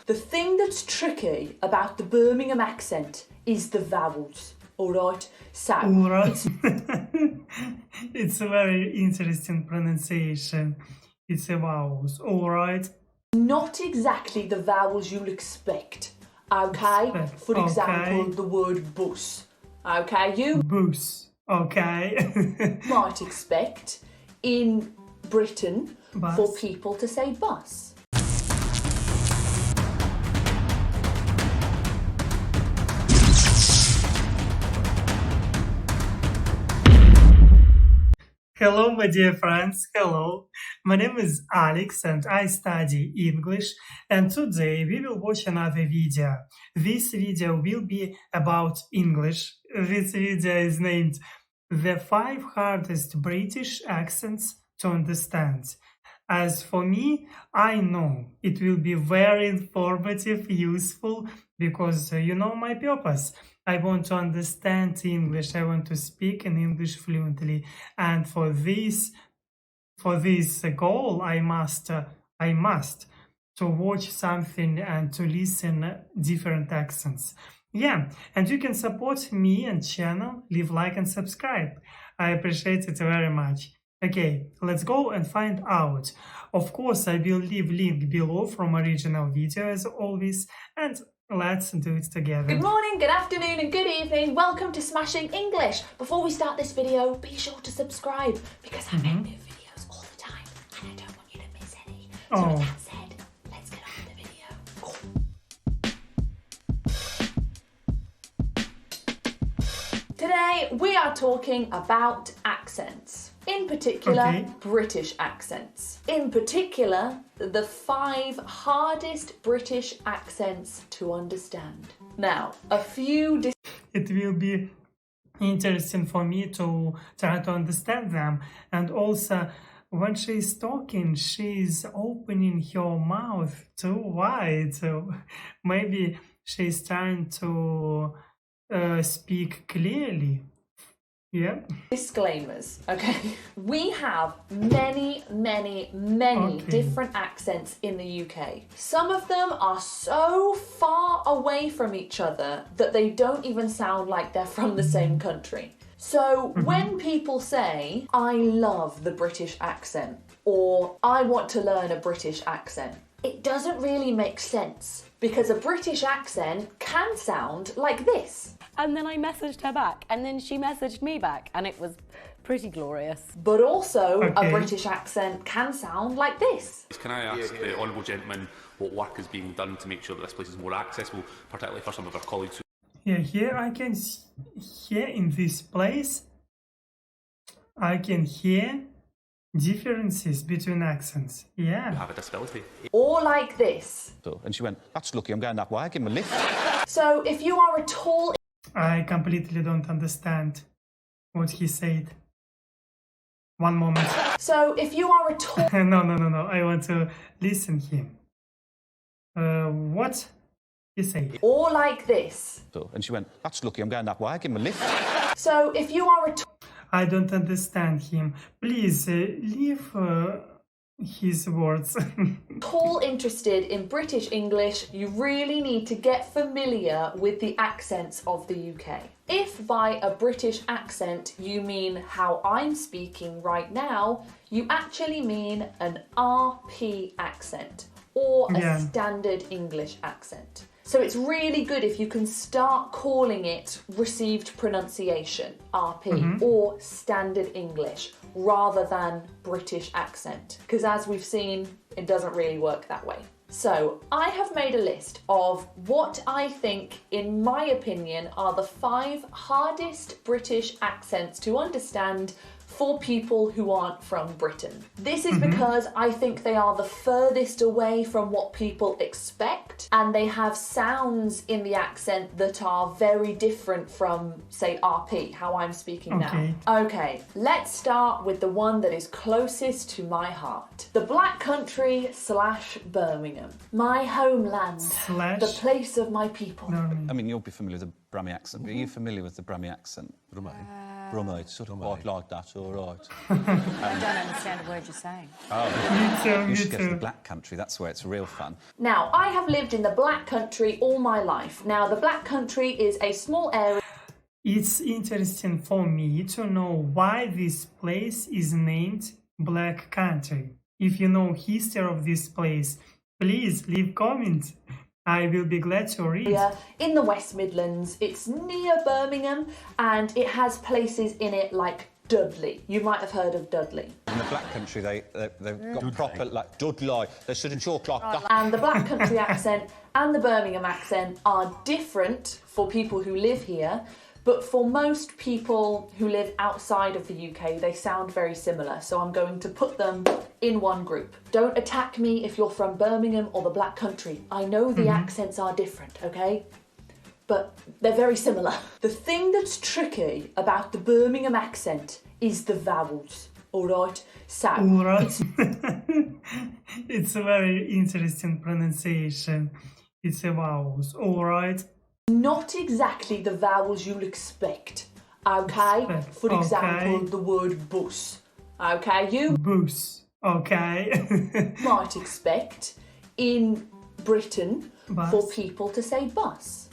The thing that's tricky about the Birmingham accent is the vowels, alright? So, Alright. It's a very interesting pronunciation. It's a vowels, alright? not exactly the vowels you'll expect, okay? For example, Okay. the word bus, okay? You Bus, okay. might expect in Britain Bus. for people to say bus. Hello, my dear friends. Hello. My name is Alex and I study English. And today we will watch another video. This video will be about English. This video is named The 5 Hardest British Accents to Understand. As for me, I know it will be very informative, useful, because you know my purpose. I want to understand English. I want to speak in English fluently, and for this goal, I must to watch something and to listen different accents. Yeah, and you can support me and channel, leave like and subscribe. I appreciate it very much. Okay, let's go and find out. Of course, I will leave link below from original video as always, and let's do it together. Good morning, good afternoon and good evening. Welcome to Smashing English. Before we start this video, be sure to subscribe because I make new videos all the time and I don't want you to miss any. So with that said, let's get on with the video. Today we are talking about accents. In particular, British accents. In particular, the 5 hardest British accents to understand. Now, a few... It will be interesting for me to try to understand them. And also, when she's talking, she's opening her mouth too wide. So maybe she's trying to speak clearly. Yeah. Disclaimers, okay? We have many different accents in the UK. Some of them are so far away from each other that they don't even sound like they're from the same country. So when people say, I love the British accent, or I want to learn a British accent, it doesn't really make sense because a British accent can sound like this. And then I messaged her back, and then she messaged me back, and it was pretty glorious. But also, a British accent can sound like this. Can I ask the honourable gentleman what work is being done to make sure that this place is more accessible, particularly for some of our colleagues? Yeah, here I can hear in this place, I can hear differences between accents. Yeah. Have a disability. Or like this. And she went, that's lucky I'm going that way, give him a lift. So if you are a tall... I completely don't understand what he said. One moment. So if you are a tall... No, I want to listen him. What he said? Or like this. And she went, that's lucky I'm going that way, give him a lift. So if you are a... I don't understand him. Please, leave his words. Tall interested in British English, you really need to get familiar with the accents of the UK. If by a British accent you mean how I'm speaking right now, you actually mean an RP accent or a standard English accent. So it's really good if you can start calling it received pronunciation, RP, or standard English, rather than British accent. Because as we've seen, it doesn't really work that way. So I have made a list of what I think, in my opinion, are the 5 hardest British accents to understand for people who aren't from Britain. This is because I think they are the furthest away from what people expect, and they have sounds in the accent that are very different from, say, RP, how I'm speaking now. Okay, let's start with the one that is closest to my heart. The Black Country / Birmingham. My homeland, the place of my people. I mean, you'll be familiar with the Brammy accent, but are you familiar with the Brammy accent? Brummite, sort of quite like that, all right. I don't understand a word you're saying. Me too, You should me go to the too. Black Country, that's where it's real fun. Now, I have lived in the Black Country all my life. Now, the Black Country is a small area. It's interesting for me to know why this place is named Black Country. If you know history of this place, please leave comments. I will be glad to read. In the West Midlands. It's near Birmingham and it has places in it like Dudley. You might have heard of Dudley. In the Black Country, they've got proper, like, Dudley. They shouldn't talk like that. And the Black Country accent and the Birmingham accent are different for people who live here, but for most people who live outside of the UK, they sound very similar. So I'm going to put them in one group. Don't attack me if you're from Birmingham or the Black Country. I know the accents are different, okay? But they're very similar. The thing that's tricky about the Birmingham accent is the vowels, all right? So, Alright. It's a very interesting pronunciation. It's a vowels, alright? not exactly the vowels you'll expect, okay? For example, the word bus, okay? You Bus, okay. might expect in Britain Bus. for people to say bus.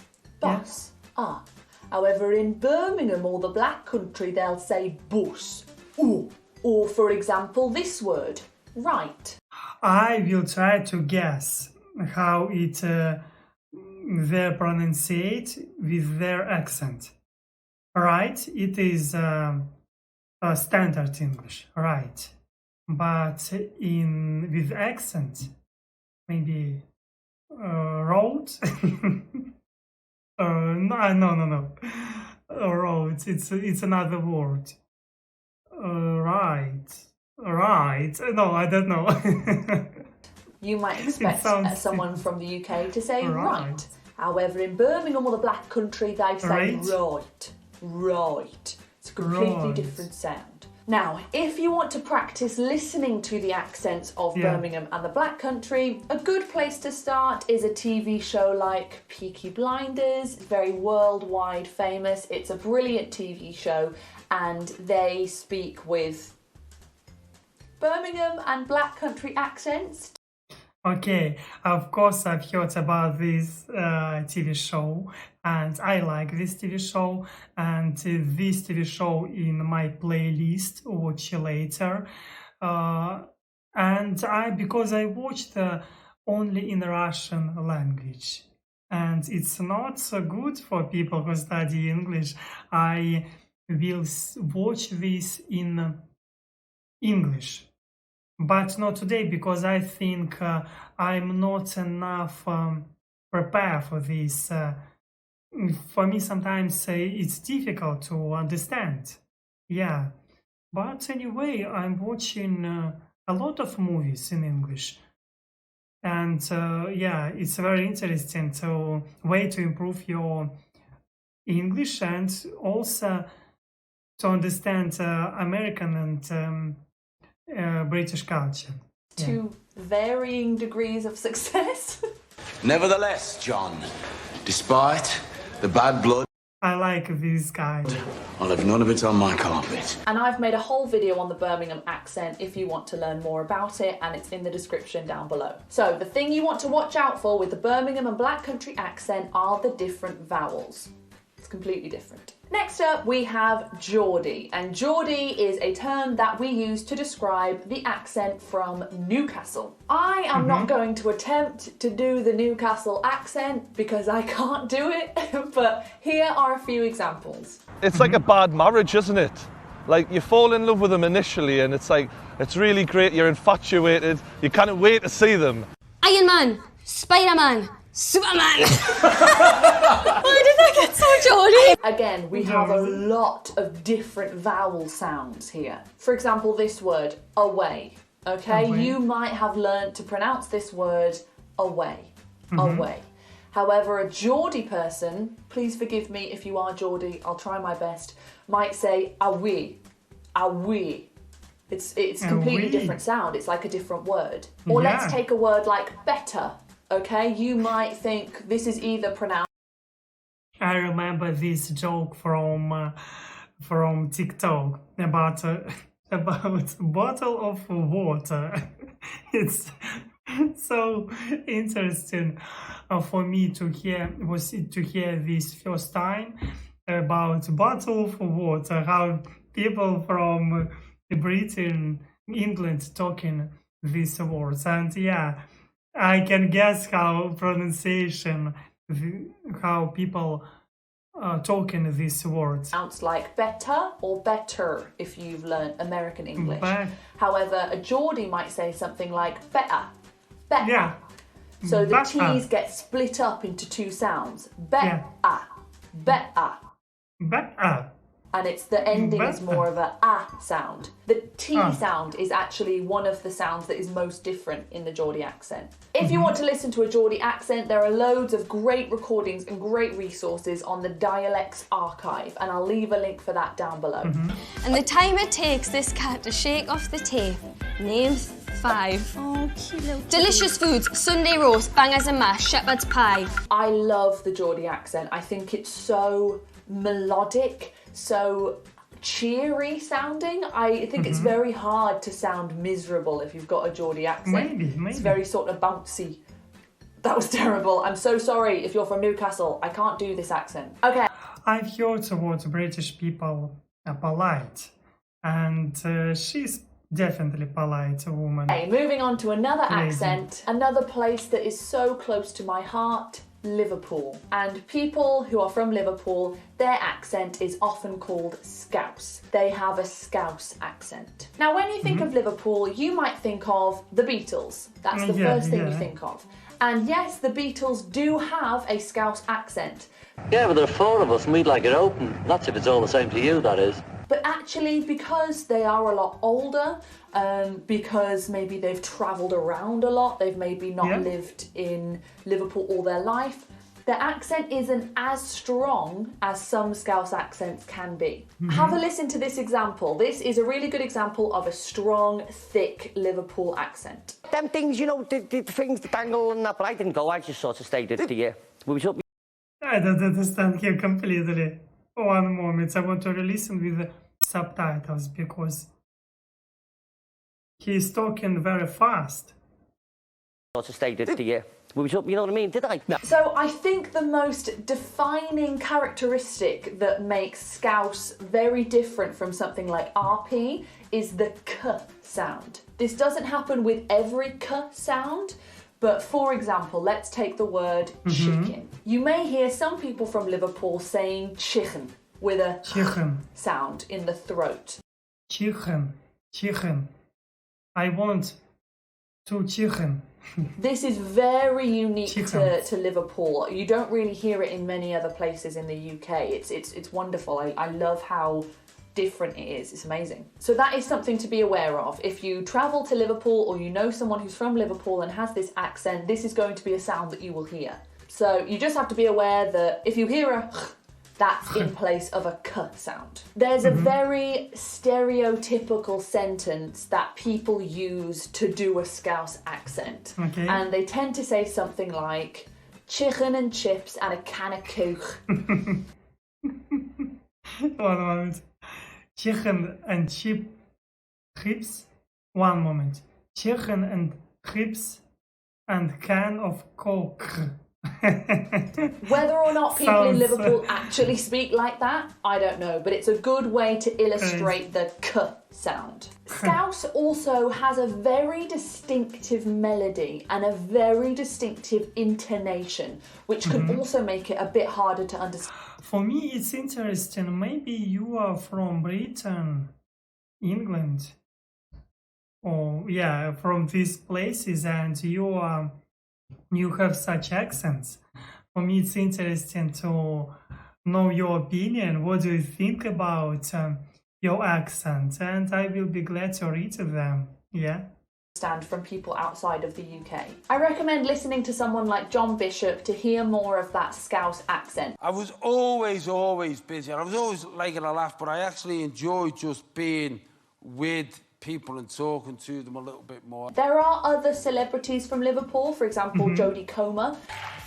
However, in Birmingham or the Black Country, they'll say bus. Ooh. Or, for example, this word, right. I will try to guess how it they pronunciate with their accent. Right? It is standard English, right? But with accent, maybe road. No. Road. It's another word. Right. No, I don't know. You might expect sounds- someone from the UK to say Right. right. However, in Birmingham or the Black Country, they say Right. right. It's a completely Right. different sound. Now, if you want to practice listening to the accents of Yeah. Birmingham and the Black Country, a good place to start is a TV show like Peaky Blinders. It's very worldwide famous. It's a brilliant TV show, and they speak with Birmingham and Black Country accents. Okay, of course I've heard about this TV show, and I like this TV show, and this TV show in my playlist watch later. And because I watched only in Russian language, and it's not so good for people who study English. I will watch this in English. But not today, because I think I'm not enough prepared for this. For me, sometimes it's difficult to understand. Yeah. But anyway, I'm watching a lot of movies in English. And yeah, it's very interesting way to improve your English and also to understand American and British culture. To varying degrees of success. Nevertheless, John, despite the bad blood, I like this guy. I'll have none of it on my carpet. And I've made a whole video on the Birmingham accent if you want to learn more about it, and it's in the description down below. So the thing you want to watch out for with the Birmingham and Black Country accent are the different vowels. It's completely different. Next up, we have JODIE, and JODIE is a term that we use to describe the accent from Newcastle. I am not going to attempt to do the Newcastle accent because I can't do it, but here are a few examples. It's like a bad marriage, isn't it? Like, you fall in love with them initially and it's like, it's really great, you're infatuated, you can't wait to see them. Iron Man, Spider-Man, Superman. Why did that get so jolly? Again, we have a lot of different vowel sounds here. For example, this word, away. Okay, Away. you might have learned to pronounce this word away. Away. However, a Geordie person, please forgive me if you are Geordie, I'll try my best, might say away. Away. It's a completely Away. different sound. It's like a different word. Or let's Yeah. take a word like better. Okay, you might think this is either pronounced I remember this joke from TikTok about about bottle of water. It's so interesting for me to hear this first time about bottle of water. How people from Britain, England talking these words, and yeah, I can guess how pronunciation, how people talking these words. Sounds like better or better if you've learned American English. But, However, a Geordie might say something like better, better. yeah. So the Better. T's get split up into two sounds. Better, better. Better. And it's the ending is Better. more of a sound. The T sound is actually one of the sounds that is most different in the Geordie accent. If you want to listen to a Geordie accent, there are loads of great recordings and great resources on the Dialects Archive, and I'll leave a link for that down below. And the time it takes this cat to shake off the tape. Name 5. Oh, cute little Delicious foods: Sunday roast, bangers and mash, shepherd's pie. I love the Geordie accent. I think it's so melodic, so cheery sounding. I think it's very hard to sound miserable if you've got a Geordie accent. Maybe. It's very sort of bouncy. That was terrible. I'm so sorry if you're from Newcastle. I can't do this accent. Okay. I've heard what British people are polite, and she's definitely polite woman. Okay, moving on to another Amazing. accent, another place that is so close to my heart, Liverpool. And people who are from Liverpool, their accent is often called Scouse. They have a Scouse accent. Now, when you think of Liverpool, you might think of the Beatles. That's the first thing you think of. And yes, the Beatles do have a Scouse accent. Yeah, but there are 4 of us and we'd like it open. That's if it's all the same to you, that is. But actually, because they are a lot older, because maybe they've travelled around a lot, they've maybe not lived in Liverpool all their life, their accent isn't as strong as some Scouse accents can be. Have a listen to this example. This is a really good example of a strong, thick Liverpool accent. Them things, you know, the things, the dangle and that, but I didn't go, I just sort of stayed at the we was up. I don't understand him completely. One moment, I want to listen with the subtitles because he's talking very fast. Sort of stayed at the we was up, you know what I mean? Did I? No. So I think the most defining characteristic that makes Scouse very different from something like RP is the K sound. This doesn't happen with every K sound, but for example, let's take the word chicken. You may hear some people from Liverpool saying chicken with a Chicken. sound in the throat. Chicken. Chicken. I want 2 chicken. This is very unique Chicken. to Liverpool. You don't really hear it in many other places in the UK. It's wonderful. I love how different it is. It's amazing. So that is something to be aware of. If you travel to Liverpool or you know someone who's from Liverpool and has this accent, this is going to be a sound that you will hear. So you just have to be aware that if you hear a that's in place of a K sound. There's a very stereotypical sentence that people use to do a Scouse accent. Okay. And they tend to say something like, chicken and chips and a can of Coke. One moment. Chicken and chips. One moment. Chicken and chips and can of Coke. Whether or not people in Sounds, Liverpool actually speak like that, I don't know, but it's a good way to illustrate the K sound. Scouse also has a very distinctive melody and a very distinctive intonation, which could also make it a bit harder to understand. For me, it's interesting. Maybe you are from Britain, England, or yeah, from these places, and you have such accents. For me, it's interesting to know your opinion. What do you think about your accent? And I will be glad to read them. Yeah. From people outside of the UK. I recommend listening to someone like John Bishop to hear more of that Scouse accent. I was always busy. I was always liking a laugh, but I actually enjoyed just being with people and talking to them a little bit more. There are other celebrities from Liverpool, for example, Jodie Comer.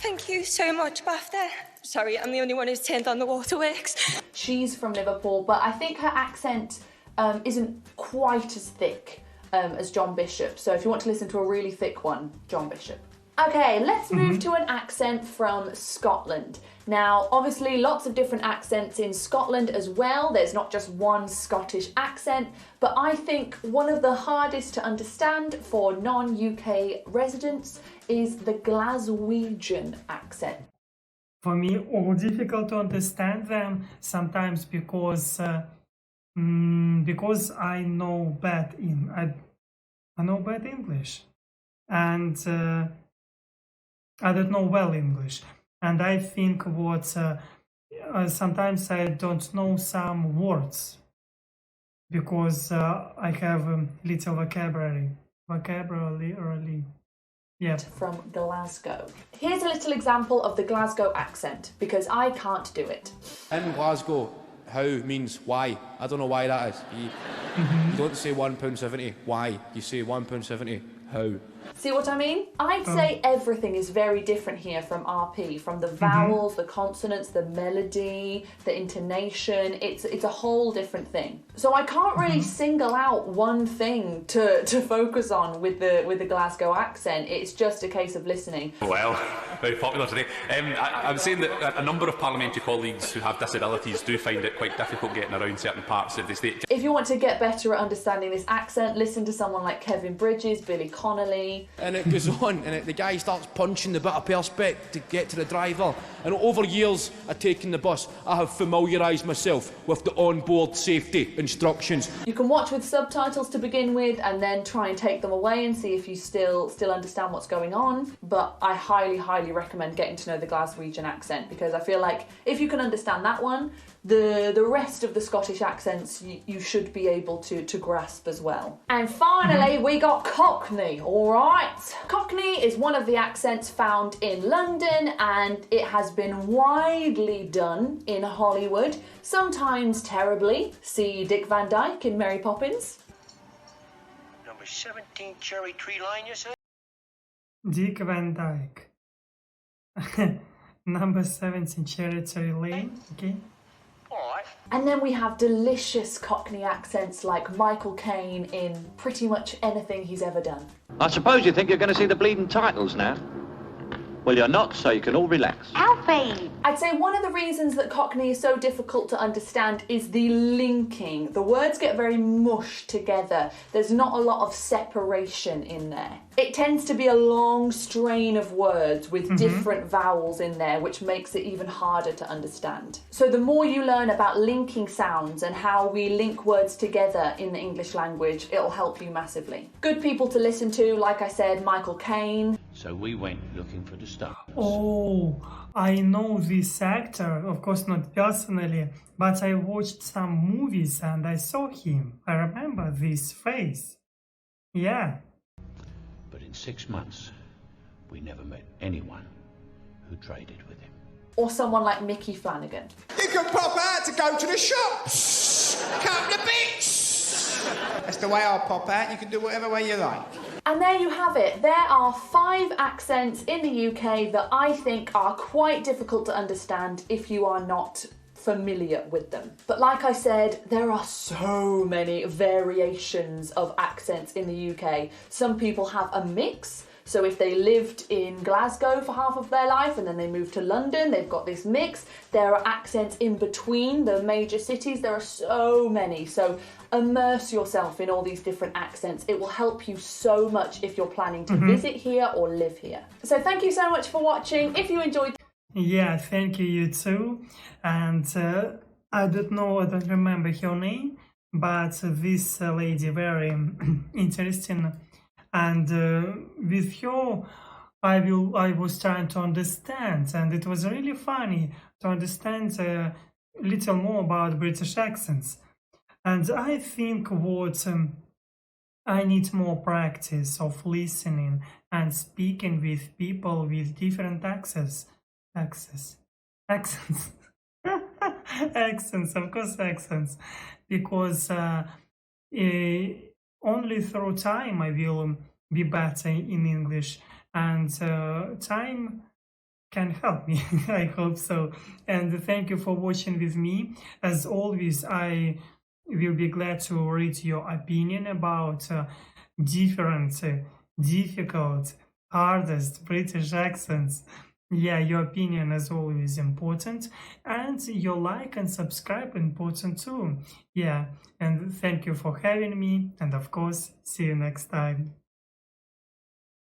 Thank you so much, BAFTA. Sorry, I'm the only one who's turned on the waterworks. She's from Liverpool, but I think her accent isn't quite as thick as John Bishop. So if you want to listen to a really thick one, John Bishop. Okay, let's move to an accent from Scotland. Now, obviously, lots of different accents in Scotland as well. There's not just one Scottish accent, but I think one of the hardest to understand for non-UK residents is the Glaswegian accent. For me, all difficult to understand them sometimes because I know I know bad English, and I don't know well English, and I think what sometimes I don't know some words because I have little vocabulary. Yeah. From Glasgow. Here's a little example of the Glasgow accent, because I can't do it. In Glasgow, how means why. I don't know why that is. You don't say £1.70, why. You say £1.70, how. See what I mean? I'd say everything is very different here from RP, from the vowels, the consonants, the melody, the intonation. It's a whole different thing. So I can't really single out one thing to focus on with the Glasgow accent. It's just a case of listening. Well, very popular today. I'm saying that a number of parliamentary colleagues who have disabilities do find it quite difficult getting around certain parts of the state. If you want to get better at understanding this accent, listen to someone like Kevin Bridges, Billy Connolly. And it goes on, and the guy starts punching the bit of perspex to get to the driver. And over years of taking the bus, I have familiarised myself with the onboard safety instructions. You can watch with subtitles to begin with, and then try and take them away and see if you still understand what's going on. But I highly, highly recommend getting to know the Glaswegian accent, because I feel like if you can understand that one, the rest of the Scottish accents you should be able to grasp as well. And finally, we got Cockney, all right? Cockney is one of the accents found in London, and it has been widely done in Hollywood, sometimes terribly. See Dick Van Dyke in Mary Poppins. Number 17 Cherry Tree Line, you say? Dick Van Dyke. Number 17 Cherry Tree Lane, okay. And then we have delicious Cockney accents like Michael Caine in pretty much anything he's ever done. I suppose you think you're going to see the bleeding titles now? Well, you're not, so you can all relax. Alfie! I'd say one of the reasons that Cockney is so difficult to understand is the linking. The words get very mushed together. There's not a lot of separation in there. It tends to be a long strain of words with different vowels in there, which makes it even harder to understand. So the more you learn about linking sounds and how we link words together in the English language, it'll help you massively. Good people to listen to, like I said, Michael Caine. So we went looking for the stars. Oh, I know this actor, of course not personally, but I watched some movies and I saw him. I remember this face. Yeah. But in 6 months, we never met anyone who traded with him. Or someone like Mickey Flanagan. You can pop out to go to the shops. Couple of bits. That's the way I pop out. You can do whatever way you like. And there you have it. There are 5 accents in the UK that I think are quite difficult to understand if you are not familiar with them. But like I said, there are so many variations of accents in the UK. Some people have a mix. So if they lived in Glasgow for half of their life and then they moved to London, they've got this mix. There are accents in between the major cities. There are so many. So immerse yourself in all these different accents. It will help you so much if you're planning to visit here or live here. So thank you so much for watching. If you enjoyed... Yeah, thank you too. And I don't remember her name, but this lady very interesting. And with her, I was trying to understand, and it was really funny to understand a little more about British accents. And I think what I need more practice of listening and speaking with people with different accents, of course, accents, because only through time I will be better in English, and time can help me. I hope so. And thank you for watching with me. As always, I will be glad to read your opinion about different, difficult, hardest British accents. Yeah, your opinion is always important, and your like and subscribe important too. Yeah, and thank you for having me, and of course, see you next time.